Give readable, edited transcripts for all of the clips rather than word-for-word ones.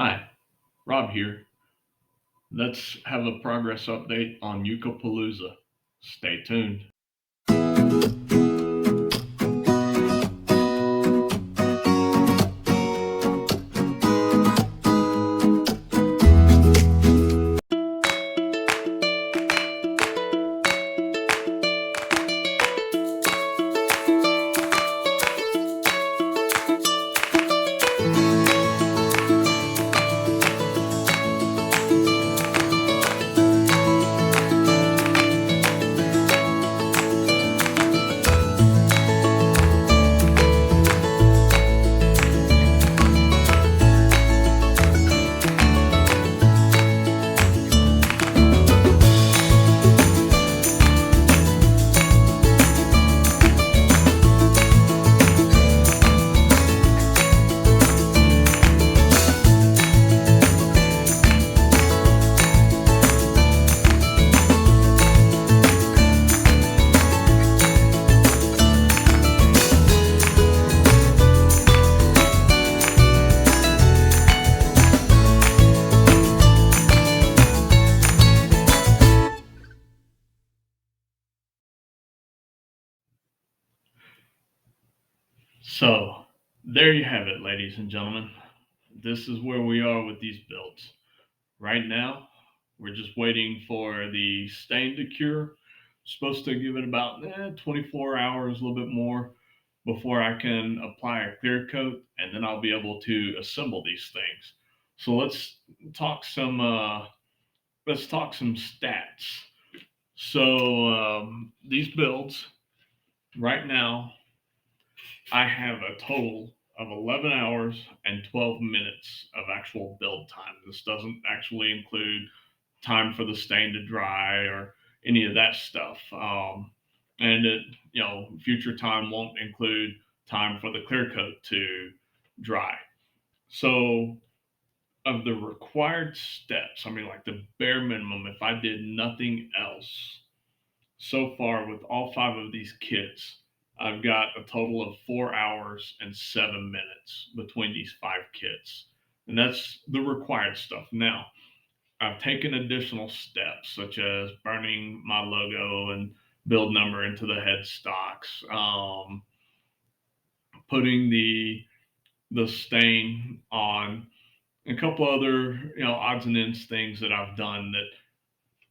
Hi, Rob here. Let's have a progress update on Ukupalooza. Stay tuned. So, there you have it, ladies and gentlemen. This is where we are with these builds. Right now, we're just waiting for the stain to cure. Supposed to give it about 24 hours, a little bit more, before I can apply a clear coat, and then I'll be able to assemble these things. So talk some let's talk some stats. So these builds right now, I have a total of 11 hours and 12 minutes of actual build time. This doesn't actually include time for the stain to dry or any of that stuff. And it, future time won't include time for the clear coat to dry. So of the required steps, I mean, like the bare minimum, if I did nothing else, so far with all five of these kits, I've got a total of 4 hours and 7 minutes between these five kits. And that's the required stuff. Now, I've taken additional steps, such as burning my logo and build number into the headstocks, putting the stain on, a couple other odds and ends things that I've done that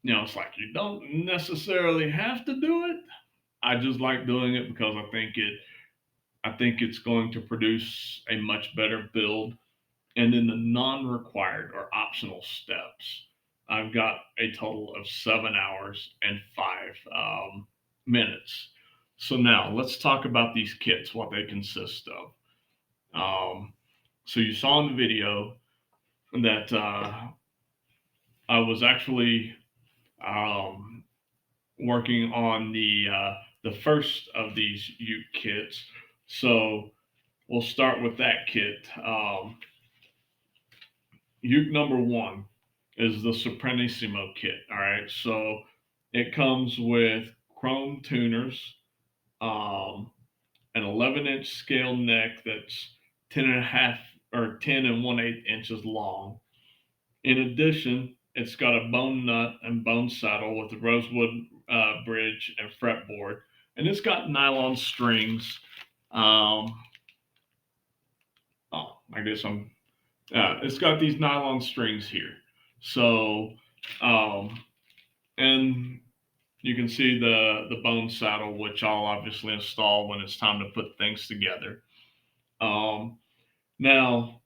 it's like you don't necessarily have to do it. I just like doing it because I think it's going to produce a much better build. And then the non-required or optional steps, I've got a total of 7 hours and 5 minutes. So now let's talk about these kits, what they consist of. So you saw in the video that I was actually um, working on the first of these Uke kits. So we'll start with that kit. Uke number one is the Supremissimo kit. All right, so it comes with chrome tuners, um, an 11-inch scale neck that's 10 and a half or 10 and 1/8 inches long. In addition, it's got a bone nut and bone saddle with a rosewood bridge and fretboard, and it's got nylon strings. Um, oh, I guess I'm. It's got these nylon strings here. So, um, and you can see the bone saddle, which I'll obviously install when it's time to put things together. Um, Now,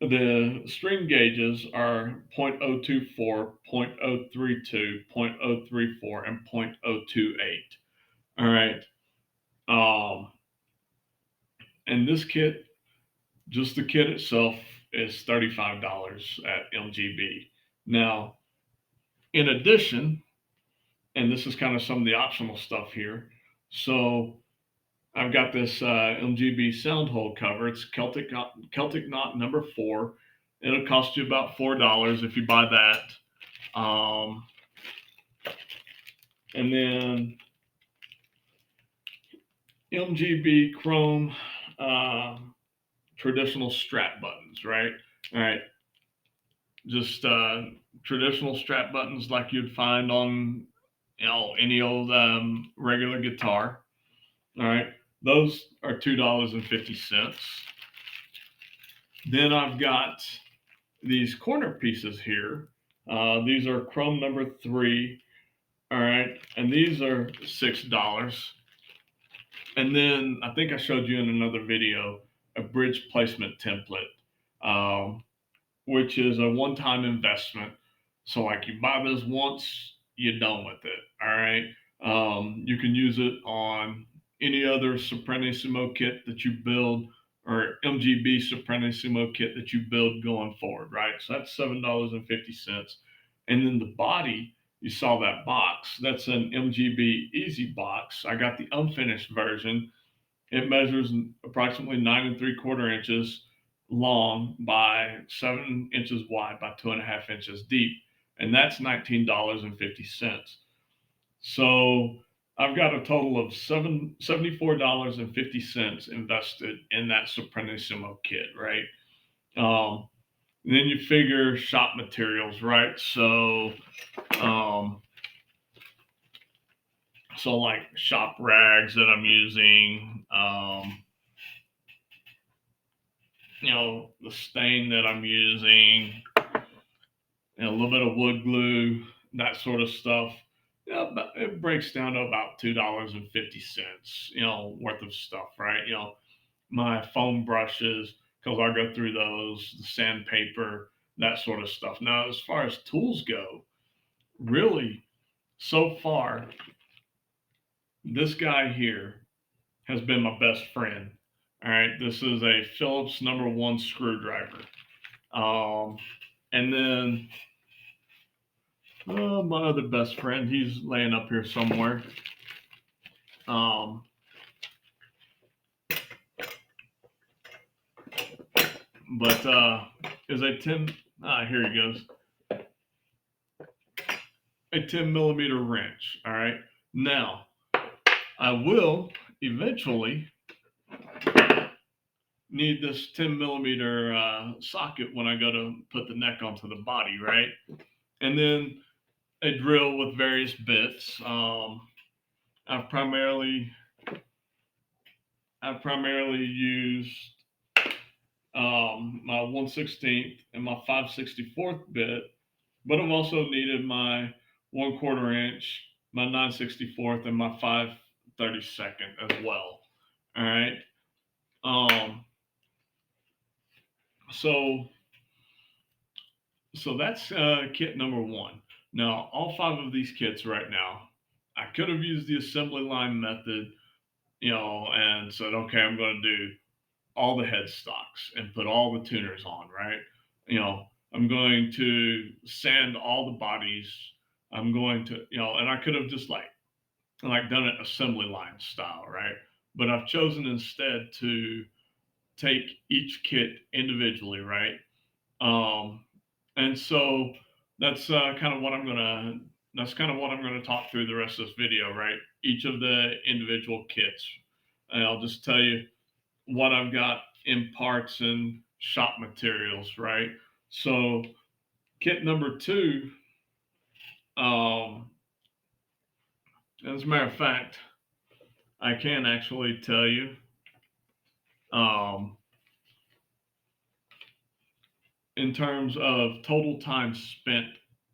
the string gauges are 0.024, 0.032, 0.034, and 0.028. All right. Um, and this kit, just the kit itself, is $35 at MGB. Now, in addition, and this is kind of some of the optional stuff here. So I've got this MGB sound hole cover. It's Celtic Knot number 4. It'll cost you about $4 if you buy that. And then MGB Chrome uh, traditional strap buttons, right? All right. just traditional strap buttons like you'd find on any old regular guitar. All right, those are $2.50. Then I've got these corner pieces here. These are chrome number 3. All right, and these are $6. And then I think I showed you in another video a bridge placement template, um, which is a one-time investment. So like you buy this once, you're done with it. All right. You can use it on any other Soprannissimo kit that you build or MGB Soprannissimo kit that you build going forward, right? So that's $7.50. And then the body, you saw that box. That's an MGB Easy box. I got the unfinished version. It measures approximately 9 3/4 inches long by 7 inches wide by 2.5 inches deep, and that's $19.50. So I've got a total of $74.50 invested in that Soprannissimo kit, right? Um, then you figure shop materials, right? Um, so like shop rags that I'm using, the stain that I'm using, a little bit of wood glue, that sort of stuff. Yeah, but it breaks down to about $2.50, worth of stuff, right? My foam brushes, because I go through those, the sandpaper, that sort of stuff. Now, as far as tools go, really, so far, this guy here has been my best friend. All right, this is a Phillips #1 screwdriver. Um, and then my other best friend, he's laying up here somewhere. Um, but is a 10, here he goes, a 10 millimeter wrench. All right. Now, I will eventually need this 10 millimeter socket when I go to put the neck onto the body, right? And then a drill with various bits. I've primarily I've primarily used my 1/16 and my 5/64 bit, but I've also needed my 1/4 inch, my 9/64, and my 5/32 as well. All right. Um, so so that's kit number 1. Now, all 5 of these kits right now, I could have used the assembly line method, and said, okay, I'm going to do all the headstocks and put all the tuners on, right? I'm going to sand all the bodies. I'm going to, and I could have just like done it assembly line style, right? But I've chosen instead to take each kit individually, right? Um, and so that's kind of what I'm gonna that's kind of what I'm gonna talk through the rest of this video, right? Each of the individual kits, and I'll just tell you what I've got in parts and shop materials, right? So kit number 2, um, as a matter of fact, I can actually tell you, um, in terms of total time spent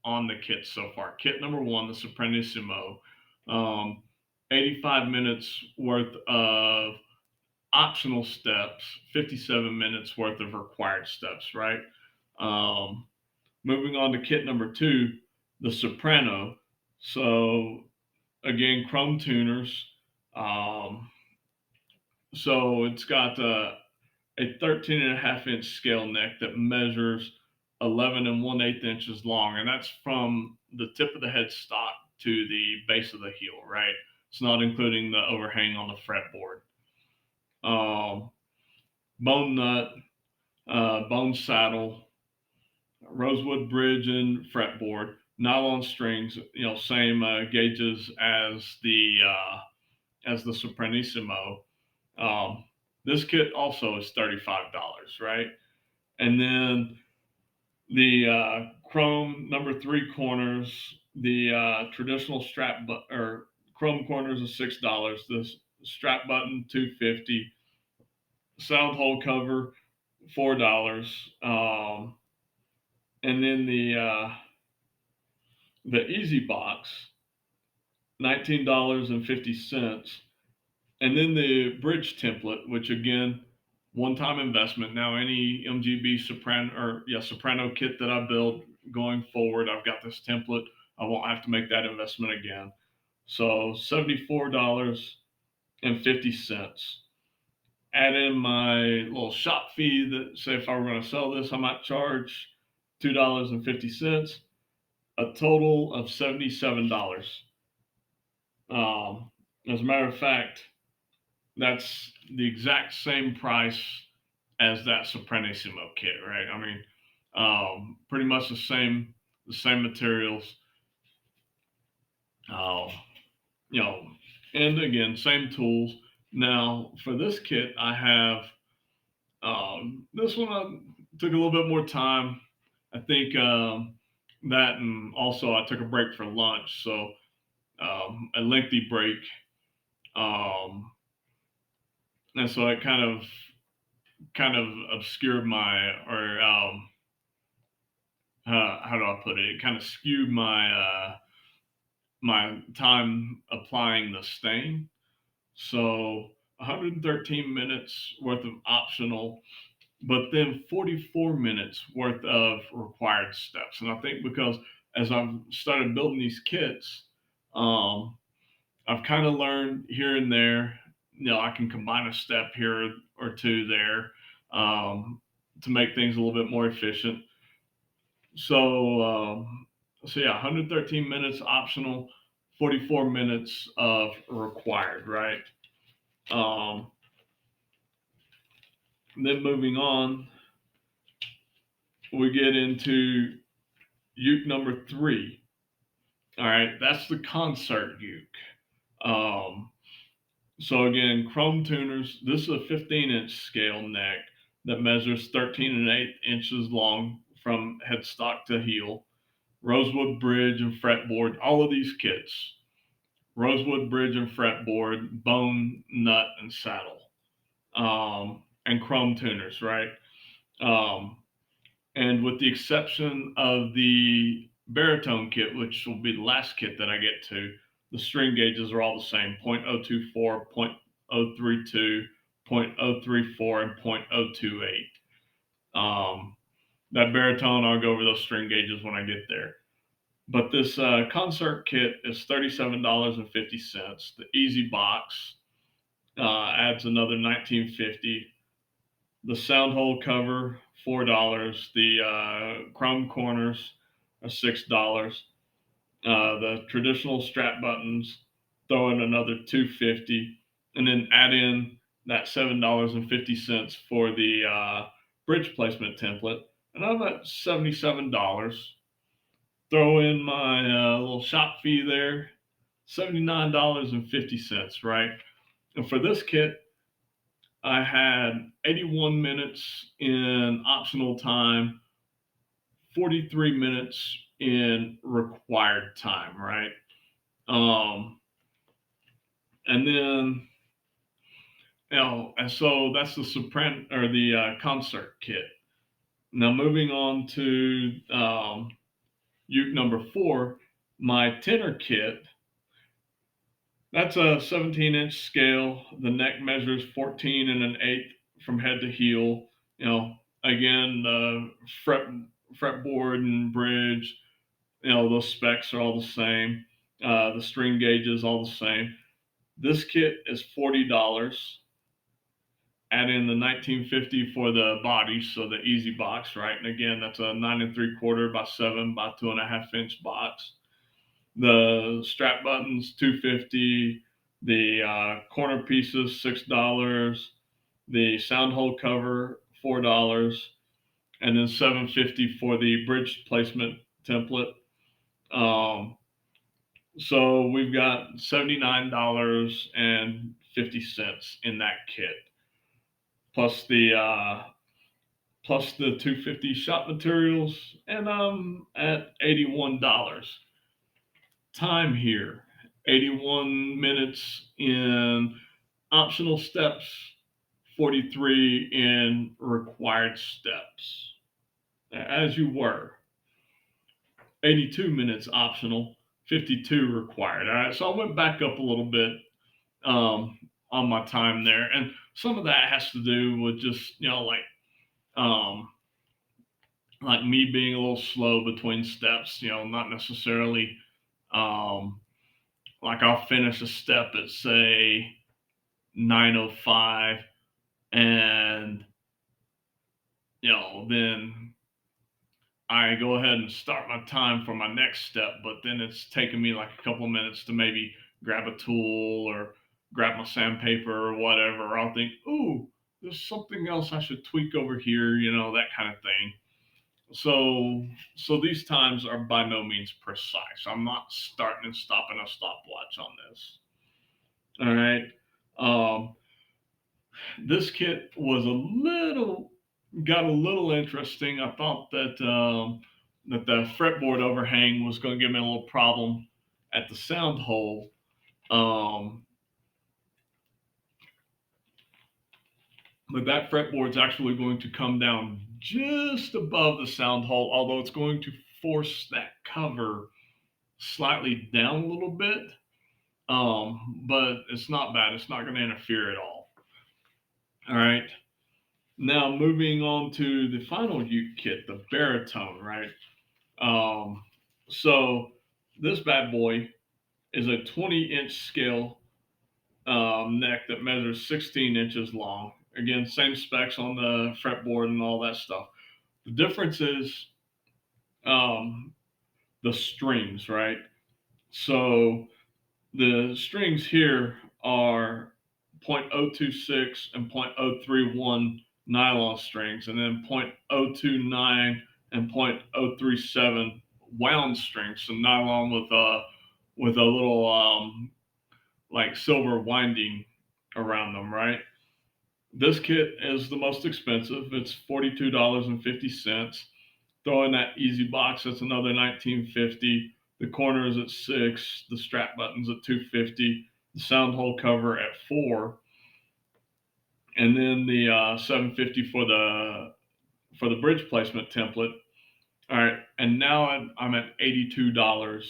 on the kit so far. Kit number 1, the Soprannissimo, um, 85 minutes worth of optional steps, 57 minutes worth of required steps, right? Um, Moving on to kit number 2, the Soprano. So again, chrome tuners. Um, so it's got a 13.5 inch scale neck that measures 11 1/8 inches long, and that's from the tip of the headstock to the base of the heel, right? It's not including the overhang on the fretboard. Um, Bone nut, bone saddle, rosewood bridge and fretboard, nylon strings, same gauges as the Soprannissimo. Um, this kit also is $35, right? And then The chrome number three corners, the traditional or chrome corners are $6. The strap button 250. Sound hole cover $4. And then the Easy Box $19.50. And then the bridge template, which again, one-time investment. Now, any MGB soprano kit that I build going forward, I've got this template. I won't have to make that investment again. So $74.50. Add in my little shop fee that say if I were going to sell this, I might charge $2.50. A total of $77. As a matter of fact, that's the exact same price as that Sopranissimo kit, right? I mean, pretty much the same materials, uh, you know, and again, same tools. Now, for this kit, I have this one took a little bit more time. I think that, and also I took a break for lunch, so a lengthy break, um, and so it kind of obscured my or how do I put it? It kind of skewed my time applying the stain. So 113 minutes worth of optional, but then 44 minutes worth of required steps. And I think because as I've started building these kits, um, I've kind of learned here and there, I can combine a step here or two there, um, to make things a little bit more efficient. So yeah, 113 minutes optional, 44 minutes of required, right? Um, then moving on, we get into uke number three. All right, that's the concert uke. Um, so again, chrome tuners. This is a 15-inch scale neck that measures 13 and 8 inches long from headstock to heel. Rosewood bridge and fretboard. All of these kits: rosewood bridge and fretboard, bone, nut, and saddle, and chrome tuners, right? Um, and with the exception of the baritone kit, which will be the last kit that I get to, the string gauges are all the same: 0.024, 0.032, 0.034, and 0.028. That baritone, I'll go over those string gauges when I get there. But this concert kit is $37.50. The Easy Box adds another $19.50. The sound hole cover $4. The chrome corners are $6. The traditional strap buttons throw in another $2.50, and then add in that $7.50 for the bridge placement template, and I'm at $77. Throw in my little shop fee there, $79.50, right? And for this kit, I had 81 minutes in optional time, 43 minutes in required time, right? Um, and then, and so that's the sopran or the concert kit. Now moving on to uke number four, my tenor kit. That's a 17-inch scale. The neck measures 14 and an eighth from head to heel. Again, the fretboard and bridge, those specs are all the same. The string gauge is all the same. This kit is $40. Add in the 1950 for the body, so the Easy Box, right? And again, that's a 9 3/4 by 7 by 2.5 inch box. The strap buttons $2.50, the corner pieces $6, the sound hole cover $4, and then $7.50 for the bridge placement template. So we've got $79.50 in that kit, plus plus the 250 shop materials, and I'm at $81. Time here, 81 minutes in optional steps, 43 in required steps, as you were. 82 minutes optional, 52 required. All right, so I went back up a little bit on my time there, and some of that has to do with just um, like me being a little slow between steps. Not necessarily um, like I'll finish a step at say 9:05, and then I go ahead and start my time for my next step, but then it's taking me like a couple of minutes to maybe grab a tool or grab my sandpaper or whatever. I'll think, ooh, there's something else I should tweak over here, that kind of thing. So these times are by no means precise. I'm not starting and stopping a stopwatch on this. All right. Um, this kit was got a little interesting. I thought that the fretboard overhang was going to give me a little problem at the sound hole. Um, but that fretboard's actually going to come down just above the sound hole, although it's going to force that cover slightly down a little bit. But it's not bad. It's not going to interfere at all. All right. Now moving on to the final uke kit, the baritone, right? Um, so this bad boy is a 20-inch scale neck that measures 16 inches long. Again, same specs on the fretboard and all that stuff. The difference is um, the strings, right? So the strings here are 0.026 and 0.031 nylon strings, and then 0.029 and 0.037 wound strings, so nylon with a little like silver winding around them, right? This kit is the most expensive. It's $42.50. Throw in that easy box, that's another $19.50. The corner is at $6. The strap button's at $2.50. The sound hole cover at $4, and then the $7.50 for the bridge placement template. All right, and now I'm at $82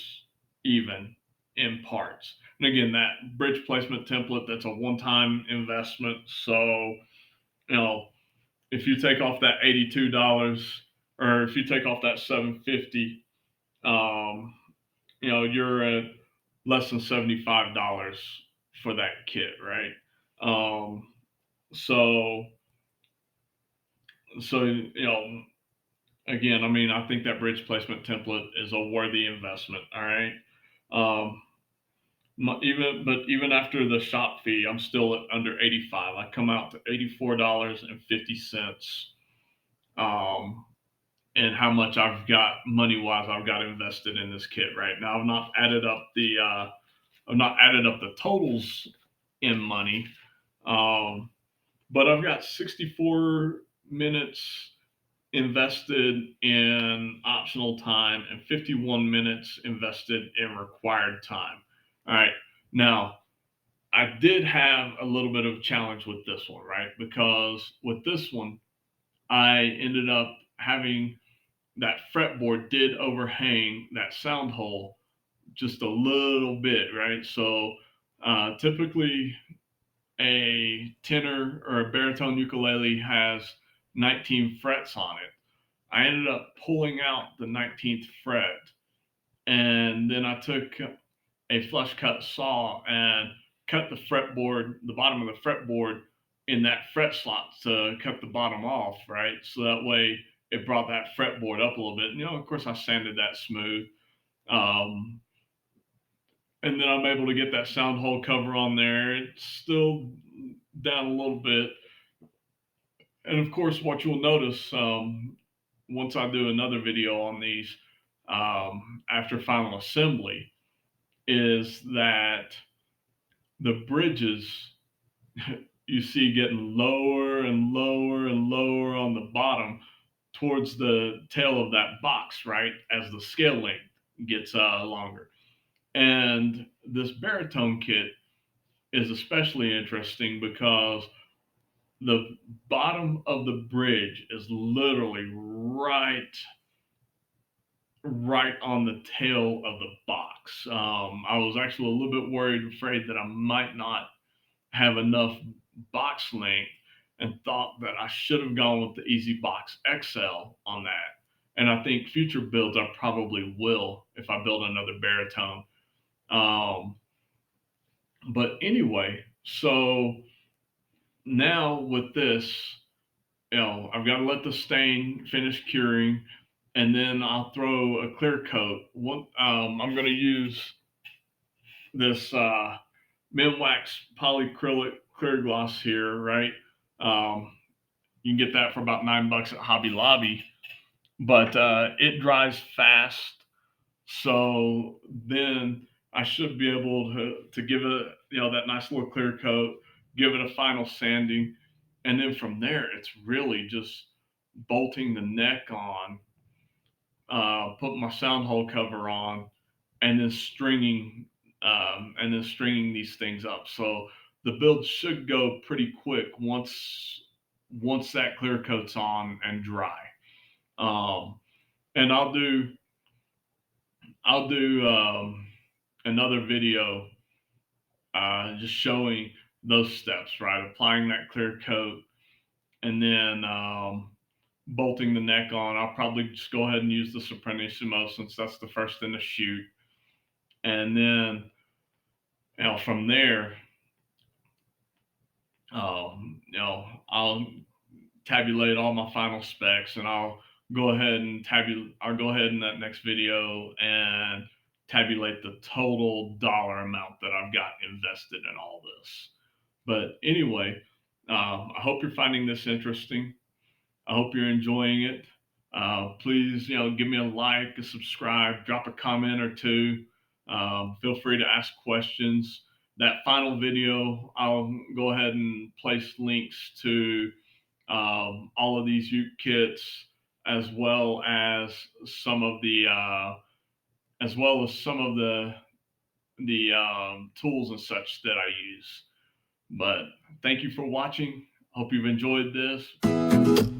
even in parts. And again, that bridge placement template, that's a one-time investment. So you know, if you take off that $82, or if you take off that $7.50, um, you're at less than $75 for that kit, right? Um, so, so again, I mean, I think that bridge placement template is a worthy investment. All right. Um, even after the shop fee, I'm still at under 85. I come out to $84.50. Um, and how much I've got money wise I've got invested in this kit right now. I've not added up the totals in money, um, but I've got 64 minutes invested in optional time and 51 minutes invested in required time. All right, now I did have a little bit of a challenge with this one, right? Because with this one, I ended up having that fretboard did overhang that sound hole just a little bit, right? So typically a tenor or a baritone ukulele has 19 frets on it. I ended up pulling out the 19th fret, and then I took a flush cut saw and cut the bottom of the fretboard in that fret slot to cut the bottom off, right? So that way it brought that fretboard up a little bit. Of course, I sanded that smooth. Um, and then I'm able to get that sound hole cover on there. It's still down a little bit. And of course, what you'll notice once I do another video on these after final assembly is that the bridges you see getting lower and lower and lower on the bottom towards the tail of that box, right? As the scale length gets longer. And this baritone kit is especially interesting because the bottom of the bridge is literally right on the tail of the box. I was actually a little bit afraid that I might not have enough box length, and thought that I should have gone with the Easy Box XL on that. And I think future builds I probably will if I build another baritone. Um, but anyway, so now with this, I've got to let the stain finish curing, and then I'll throw a clear coat. I'm going to use this Minwax polyacrylic clear gloss here, right? Um, you can get that for about $9 at Hobby Lobby, but it dries fast. So then I should be able to give it, that nice little clear coat, give it a final sanding, and then from there it's really just bolting the neck on, putting my sound hole cover on, and then stringing these things up. So the build should go pretty quick once that clear coat's on and dry. Um, and I'll do another video just showing those steps, right? Applying that clear coat, and then bolting the neck on. I'll probably just go ahead and use the Sopranissimo since that's the first in the chute. And then, from there, I'll tabulate all my final specs, and I'll go ahead in that next video and tabulate the total dollar amount that I've got invested in all this. But anyway, I hope you're finding this interesting. I hope you're enjoying it. Please, give me a like, a subscribe, drop a comment or two. Feel free to ask questions. That final video, I'll go ahead and place links to all of these uke kits, as well as some of the tools and such that I use. But thank you for watching. Hope you've enjoyed this.